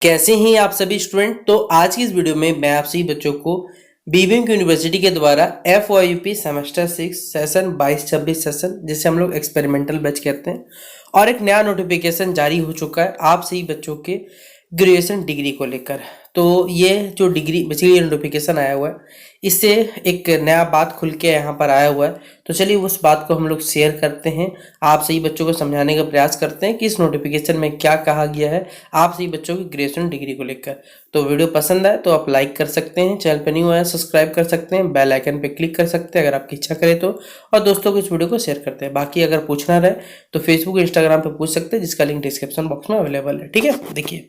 कैसे हैं आप सभी स्टूडेंट। तो आज की इस वीडियो में मैं आप सभी बच्चों को बीबीएम यूनिवर्सिटी के द्वारा FYUP सेमेस्टर 6 सेशन 22-26 सेशन जिसे हम लोग एक्सपेरिमेंटल बैच कहते हैं और एक नया नोटिफिकेशन जारी हो चुका है आप सभी बच्चों के ग्रेजुएशन डिग्री को लेकर। तो ये जो डिग्री बेसिकली नोटिफिकेशन आया हुआ है इससे एक नया बात खुल के यहाँ पर आया हुआ है। तो चलिए उस बात को हम लोग शेयर करते हैं, आप सही बच्चों को समझाने का प्रयास करते हैं कि इस नोटिफिकेशन में क्या कहा गया है आप सही बच्चों की ग्रेजुएशन डिग्री को लेकर। तो वीडियो पसंद आए तो आप लाइक कर सकते हैं, चैनल पर न्यू आए सब्सक्राइब कर सकते हैं, बेल आइकन पे क्लिक कर सकते हैं अगर आपकी इच्छा करे तो, और दोस्तों को इस वीडियो को शेयर करते हैं। बाकी अगर पूछना रहे तो फेसबुक इंस्टाग्राम पे पूछ सकते हैं जिसका लिंक डिस्क्रिप्शन बॉक्स में अवेलेबल है। ठीक है, देखिए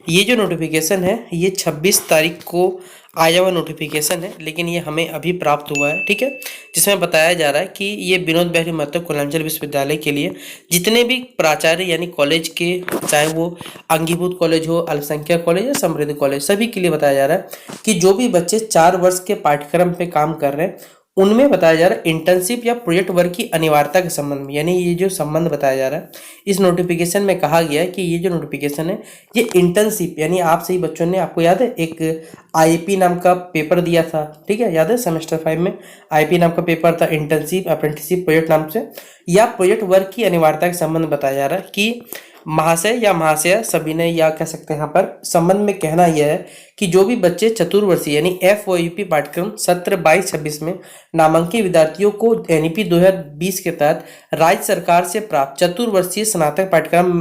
ये जो नोटिफिकेशन है ये 26 तारीख को आया हुआ नोटिफिकेशन है, लेकिन ये हमें अभी प्राप्त हुआ है। ठीक है, जिसमें बताया जा रहा है कि ये विनोद बिहारी महतो कुलांचल विश्वविद्यालय के लिए जितने भी प्राचार्य यानी कॉलेज के, चाहे वो अंगीभूत कॉलेज हो, अल्पसंख्यक कॉलेज या समृद्ध कॉलेज, सभी के लिए बताया जा रहा है कि जो भी बच्चे 4 वर्ष के पाठ्यक्रम पे काम कर रहे हैं उनमें बताया जा रहा है इंटर्नशिप या प्रोजेक्ट वर्क की अनिवार्यता के संबंध में, यानी ये जो संबंध बताया जा रहा है इस नोटिफिकेशन में कहा गया है कि ये जो नोटिफिकेशन है ये इंटर्नशिप, यानी आप सही बच्चों ने, आपको याद है एक आईपी नाम का पेपर दिया था, ठीक है याद है, सेमेस्टर 5 में आईपी नाम का पेपर था, इंटर्नशिप अप्रेंटिसशिप प्रोजेक्ट नाम से या प्रोजेक्ट वर्क की अनिवार्यता के संबंध में बताया जा रहा है कि महाशय या महाशया सभी ने, या कह सकते हैं यहाँ पर संबंध में कहना यह है कि जो भी बच्चे चतुर्वर्षीय यानी FYUP पाठ्यक्रम सत्र 22-26 में नामांकित विद्यार्थियों को NEP 2020 के तहत राज्य सरकार से प्राप्त चतुर्वर्षीय स्नातक पाठ्यक्रम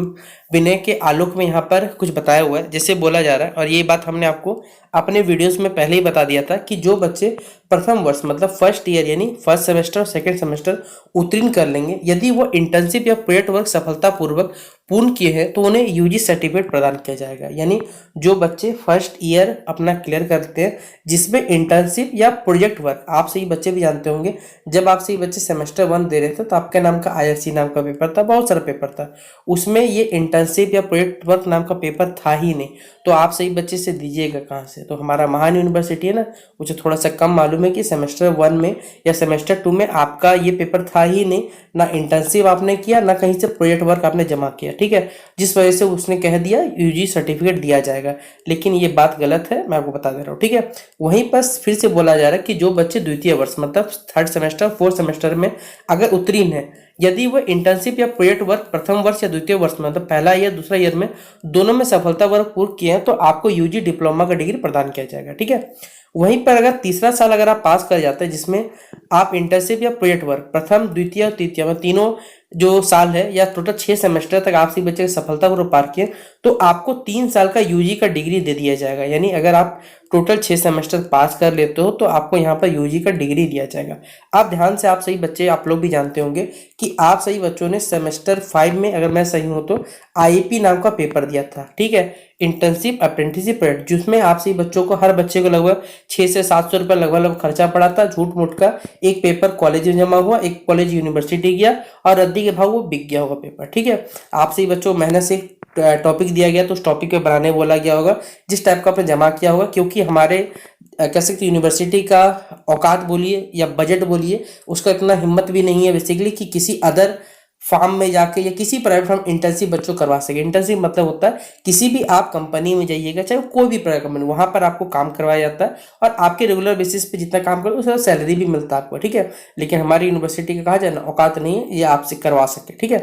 विनय के आलोक में यहाँ पर कुछ बताया हुआ है जैसे बोला जा रहा है, और ये बात हमने आपको अपने वीडियोस में पहले ही बता दिया था कि जो बच्चे प्रथम वर्ष मतलब फर्स्ट ईयर यानी फर्स्ट सेमेस्टर और सेकेंड सेमेस्टर उत्तीर्ण कर लेंगे, यदि वो इंटर्नशिप या प्रोजेक्ट वर्क सफलतापूर्वक पूर्ण किए हैं तो उन्हें UG सर्टिफिकेट प्रदान किया जाएगा। यानी जो बच्चे फर्स्ट ईयर अपना क्लियर करते हैं जिसमें इंटर्नशिप या प्रोजेक्ट वर्क, आप सही बच्चे भी जानते होंगे जब आप सही बच्चे सेमेस्टर 1 दे रहे थे तो आपके नाम का IRC नाम का पेपर था, बहुत सारा पेपर था, उसमें ये इंटर्नशिप या प्रोजेक्ट वर्क नाम का पेपर था ही नहीं। तो आप सही बच्चे से दीजिएगा कहाँ से, तो हमारा महान यूनिवर्सिटी है ना, मुझे थोड़ा सा कम मालूम है कि सेमेस्टर 1 में या सेमेस्टर 2 में आपका ये पेपर था ही नहीं, ना इंटर्नशिप आपने किया ना कहीं से प्रोजेक्ट वर्क आपने जमा किया। ठीक है, जिस वजह से उसने कह दिया UG सर्टिफिकेट दिया जाएगा, लेकिन ये बात गलत है, मैं आपको बता दे रहा हूँ। ठीक है, वहीं पर फिर से बोला जा रहा है कि जो बच्चे द्वितीय वर्ष मतलब थर्ड सेमेस्टर फोर्थ सेमेस्टर में अगर उत्तीर्ण है, यदि वह इंटर्नशिप या प्रोजेक्ट वर्क प्रथम वर्ष या द्वितीय वर्ष में मतलब पहला ईयर दूसरा ईयर में दोनों में सफलतापूर्वक पूर्ण किए हैं तो आपको UG डिप्लोमा का डिग्री प्रदान किया जाएगा। ठीक है, वहीं पर अगर तीसरा साल अगर आप पास कर जाते हैं जिसमें आप इंटर्नशिप या प्रोजेक्ट वर्क प्रथम द्वितीय और तृतीय में तीनों जो साल है या टोटल 6 सेमेस्टर तक आप सभी बच्चे सफलतापूर्वक पार किए तो आपको 3 साल का UG का डिग्री दे दिया जाएगा। यानी अगर आप टोटल 6 सेमेस्टर पास कर लेते हो तो आपको यहाँ पर UG का डिग्री दिया जाएगा। आप ध्यान से, आप सही बच्चे, आप लोग भी जानते होंगे कि आप सही बच्चों ने सेमेस्टर 5 में अगर मैं सही हूँ तो IEP नाम का पेपर दिया था, ठीक है, इंटर्नशिप अप्रेंटिसशिप प्रोजेक्ट, जिसमें आप सही बच्चों को हर बच्चे को लगभग 6 से 700 रुपये लगभग खर्चा पड़ा था। झूठ मूठ का एक पेपर कॉलेज में जमा हुआ, एक कॉलेज यूनिवर्सिटी गया और रद्दी के भाव वो बिक गया होगा पेपर। ठीक है, आप सही बच्चों मेहनत से टॉपिक दिया गया तो उस टॉपिक पे बनाने बोला गया होगा जिस टाइप का आपने जमा किया होगा, क्योंकि हमारे कह सकते यूनिवर्सिटी का औकात बोलिए या बजट बोलिए उसका इतना हिम्मत भी नहीं है बेसिकली कि किसी अदर फार्म में जाके या किसी प्राइवेट फार्म इंटर्नशिप बच्चों करवा सके। इंटर्नशिप मतलब होता है किसी भी आप कंपनी में जाइएगा, चाहे कोई भी प्राइवेट कंपनी, वहां पर आपको काम करवाया जाता है और आपके रेगुलर बेसिस पे जितना काम करो उसका सैलरी भी मिलता है आपको। ठीक है, लेकिन हमारी यूनिवर्सिटी का कहा जाए ना औकात नहीं है ये आपसे करवा सके। ठीक है,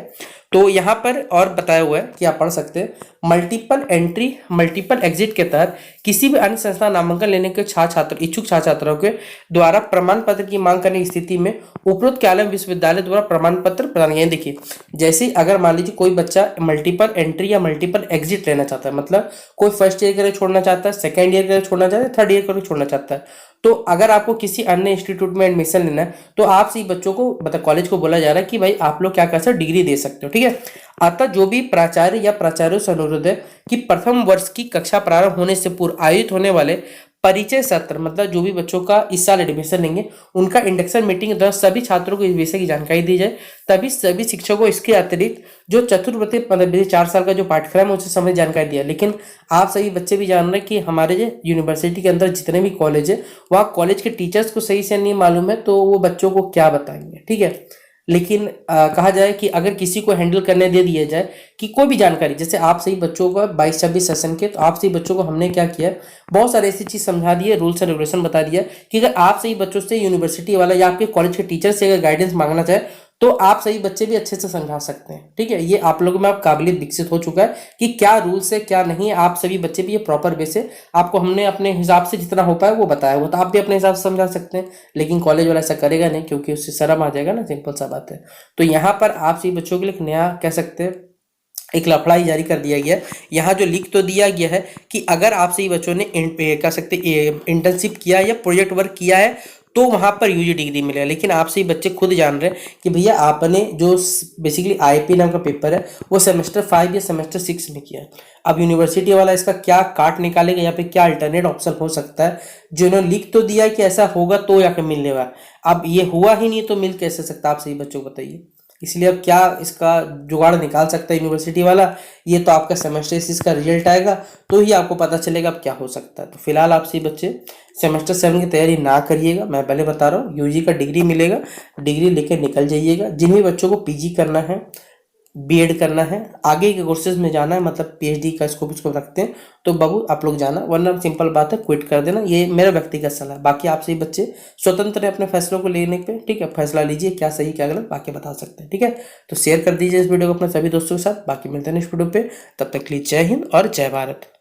तो यहाँ पर और बताया हुआ है कि आप पढ़ सकते हैं मल्टीपल एंट्री मल्टीपल एग्जिट के तहत किसी भी अन्य संस्था नामांकन लेने के छात्र इच्छुक छात्रों के द्वारा प्रमाण पत्र की मांग करने की स्थिति में उपरोक्त के आलम विश्वविद्यालय द्वारा प्रमाण पत्र प्रदान। ये देखिए, जैसे अगर मान लीजिए कोई बच्चा मल्टीपल एंट्री या मल्टीपल एग्जिट लेना चाहता है, मतलब कोई फर्स्ट ईयर के लिए छोड़ना चाहता है, सेकेंड ईयर के लिए छोड़ना चाहता है, थर्ड ईयर के लिए छोड़ना चाहता है, तो अगर आपको किसी अन्य इंस्टीट्यूट में एडमिशन लेना है तो आप सही बच्चों को मतलब कॉलेज को बोला जा रहा है कि भाई आप लोग क्या कर सकते हो, डिग्री दे सकते हो। ठीक है, अतः जो भी प्राचार्य या प्राचार्यों से अनुरोध है कि प्रथम वर्ष की कक्षा प्रारंभ होने से पूर्व आयोजित होने वाले परिचय सत्र, मतलब जो भी बच्चों का इस साल एडमिशन लेंगे उनका इंडक्शन मीटिंग के दौरान सभी छात्रों को इस विषय की जानकारी दी जाए, तभी सभी शिक्षकों इसके अतिरिक्त जो चतुर्वर्ती मतलब 4 साल का जो पाठ्यक्रम है उसे समझ जानकारी दिया। लेकिन आप सभी बच्चे भी जान रहे हैं कि हमारे जो यूनिवर्सिटी के अंदर जितने भी कॉलेज है वहाँ कॉलेज के टीचर्स को सही से नहीं मालूम है तो वो बच्चों को क्या बताएंगे। ठीक है, लेकिन कहा जाए कि अगर किसी को हैंडल करने दे दिया जाए कि कोई भी जानकारी, जैसे आप सही बच्चों का 22-26 सेशन के, तो आप सही बच्चों को हमने क्या किया, बहुत सारे ऐसी चीज़ समझा दी है, रूल्स एंड रेगुलेशन बता दिया कि अगर आप सही बच्चों से यूनिवर्सिटी वाला या आपके कॉलेज के टीचर से अगर गाइडेंस मांगना चाहे तो आप सही बच्चे भी अच्छे से समझा सकते हैं। ठीक है, ये आप लोगों में अब काबिलियत विकसित हो चुका है कि क्या रूल्स है क्या नहीं है, आप सभी बच्चे भी ये प्रॉपर वे से आपको हमने अपने हिसाब से जितना हो पाए वो बताया, वो तो आप भी अपने हिसाब से समझा सकते हैं। लेकिन कॉलेज वाला ऐसा करेगा नहीं, क्योंकि उससे शर्म आ जाएगा ना, सिंपल सा बात है। तो यहाँ पर आप सभी बच्चों के लिए एक नया कह सकते हैं एक लफड़ा ही जारी कर दिया गया है। यहाँ जो लिख तो दिया गया है कि अगर आप सही बच्चों ने कह सकते इंटर्नशिप किया है या प्रोजेक्ट वर्क किया है तो वहाँ पर यूजी डिग्री मिलेगा। लेकिन आप सही बच्चे खुद जान रहे हैं कि भैया आपने जो बेसिकली आईपी नाम का पेपर है वो सेमेस्टर 5 या सेमेस्टर 6 में किया है। अब यूनिवर्सिटी वाला इसका क्या काट निकालेगा, यहाँ पे क्या अल्टरनेट ऑप्शन हो सकता है। जो इन्होंने लिख तो दिया है कि ऐसा होगा तो जाकर मिलने वाला, अब ये हुआ ही नहीं तो मिल कैसे सकता, आप सही बच्चों को बताइए। इसलिए अब क्या इसका जुगाड़ निकाल सकता है यूनिवर्सिटी वाला, ये तो आपका सेमेस्टर इसका रिजल्ट आएगा तो ही आपको पता चलेगा अब क्या हो सकता है। तो फिलहाल आप सभी बच्चे सेमेस्टर 7 की तैयारी ना करिएगा, मैं पहले बता रहा हूँ, यूजी का डिग्री मिलेगा, डिग्री लेकर निकल जाइएगा। जिन भी बच्चों को पीजी करना है, बीएड करना है, आगे के कोर्सेज में जाना है, मतलब पीएचडी का स्कोप इसको रखते हैं तो बाबू आप लोग जाना, वरना सिंपल बात है क्विट कर देना। ये मेरा व्यक्तिगत सलाह है। बाकी आप सही बच्चे स्वतंत्र है अपने फैसलों को लेने पे, ठीक है, फैसला लीजिए क्या सही क्या गलत बाकी बता सकते हैं। ठीक है, तो शेयर कर दीजिए इस वीडियो को अपने सभी दोस्तों के साथ। बाकी मिलते हैं नेक्स्ट वीडियो पे, तब तक के लिए जय हिंद और जय भारत।